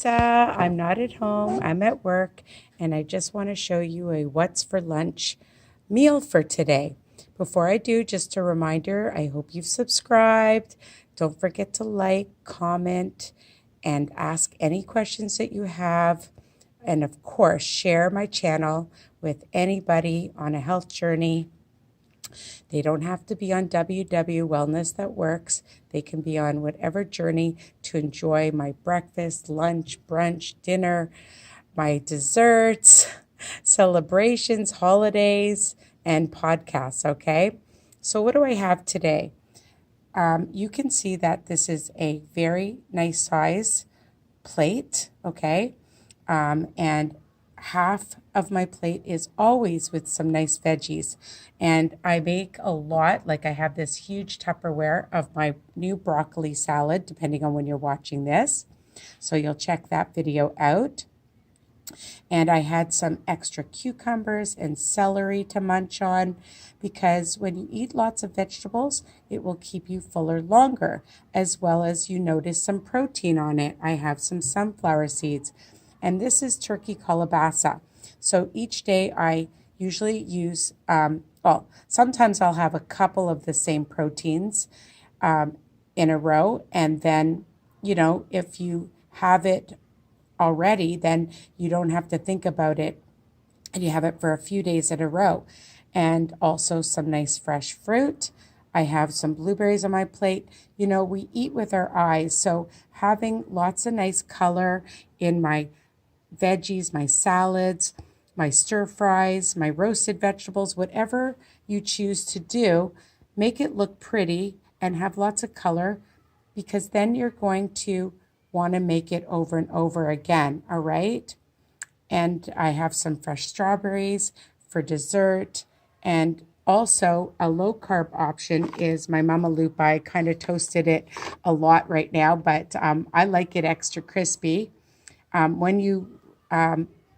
I'm not at home, I'm at work, and I just want to show you a what's for lunch meal for today. Before I do, just a reminder, I hope you've subscribed. Don't forget to like, comment, and ask any questions that you have. And of course, share my channel with anybody on a health journey. They don't have to be on WW Wellness That Works. They can be on whatever journey to enjoy my breakfast, lunch, brunch, dinner, my desserts, celebrations, holidays, and podcasts, okay? So what do I have today? You can see that this is a very nice size plate, okay? And half of my plate is always with some nice veggies. And I make a lot, like I have this huge Tupperware of my new broccoli salad, depending on when you're watching this. So you'll check that video out. And I had some extra cucumbers and celery to munch on because when you eat lots of vegetables, it will keep you fuller longer, as well as you notice some protein on it. I have some sunflower seeds, and this is turkey kalabasa. So each day I usually use, sometimes I'll have a couple of the same proteins in a row, and then, if you have it already, then you don't have to think about it and you have it for a few days in a row. And also some nice fresh fruit. I have some blueberries on my plate. We eat with our eyes, so having lots of nice color in my veggies, my salads, my stir fries, my roasted vegetables, whatever you choose to do, make it look pretty and have lots of color, because then you're going to want to make it over and over again, all right? And I have some fresh strawberries for dessert. And also a low carb option is my Mama Lupa. I kind of toasted it a lot right now, but I like it extra crispy. When you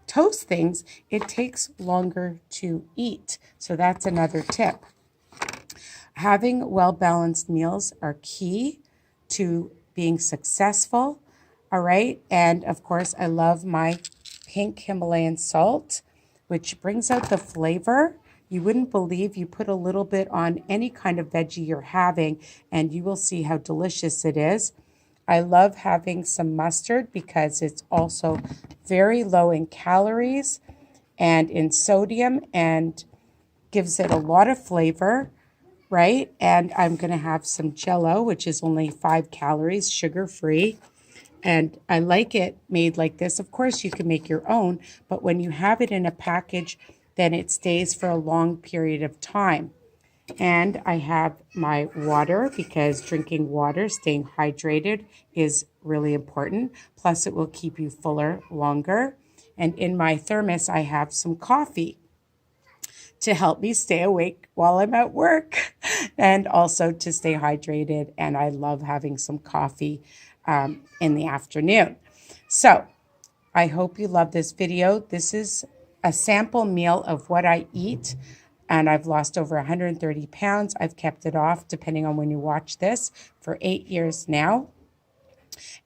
toast things, it takes longer to eat. So that's another tip. Having well-balanced meals are key to being successful. All right. And of course, I love my pink Himalayan salt, which brings out the flavor. You wouldn't believe, you put a little bit on any kind of veggie you're having, and you will see how delicious it is. I love having some mustard because it's also very low in calories and in sodium and gives it a lot of flavor, right? And I'm going to have some jello, which is only 5 calories, sugar-free. And I like it made like this. Of course, you can make your own, but when you have it in a package, then it stays for a long period of time. And I have my water, because drinking water, staying hydrated is really important. Plus, it will keep you fuller longer. And in my thermos, I have some coffee to help me stay awake while I'm at work and also to stay hydrated. And I love having some coffee in the afternoon. So I hope you love this video. This is a sample meal of what I eat, and I've lost over 130 pounds. I've kept it off, depending on when you watch this, for 8 years now.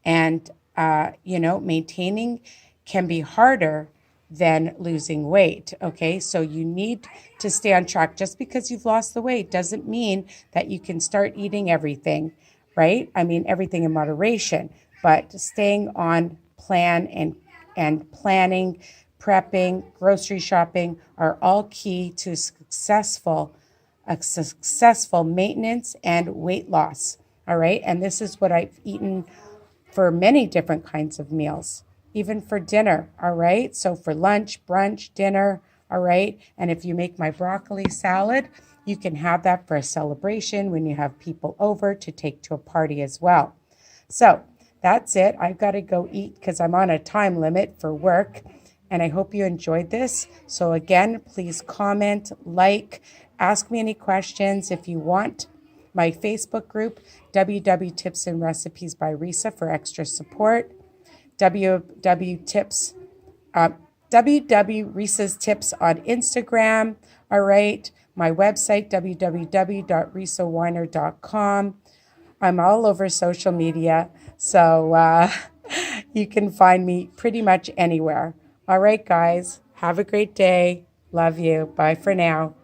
And, maintaining can be harder than losing weight, okay? So you need to stay on track. Just because you've lost the weight doesn't mean that you can start eating everything, right? I mean, everything in moderation, but staying on plan and planning, prepping, grocery shopping are all key to a successful maintenance and weight loss, all right? And this is what I've eaten for many different kinds of meals, even for dinner, all right? So for lunch, brunch, dinner, all right? And if you make my broccoli salad, you can have that for a celebration when you have people over to take to a party as well. So that's it. I've got to go eat because I'm on a time limit for work. And I hope you enjoyed this. So again, please comment, like, ask me any questions if you want. My Facebook group, WW Tips and Recipes by Risa, for extra support. WW Risa's Tips on Instagram. All right. My website, www.risawiner.com. I'm all over social media. So You can find me pretty much anywhere. All right, guys. Have a great day. Love you. Bye for now.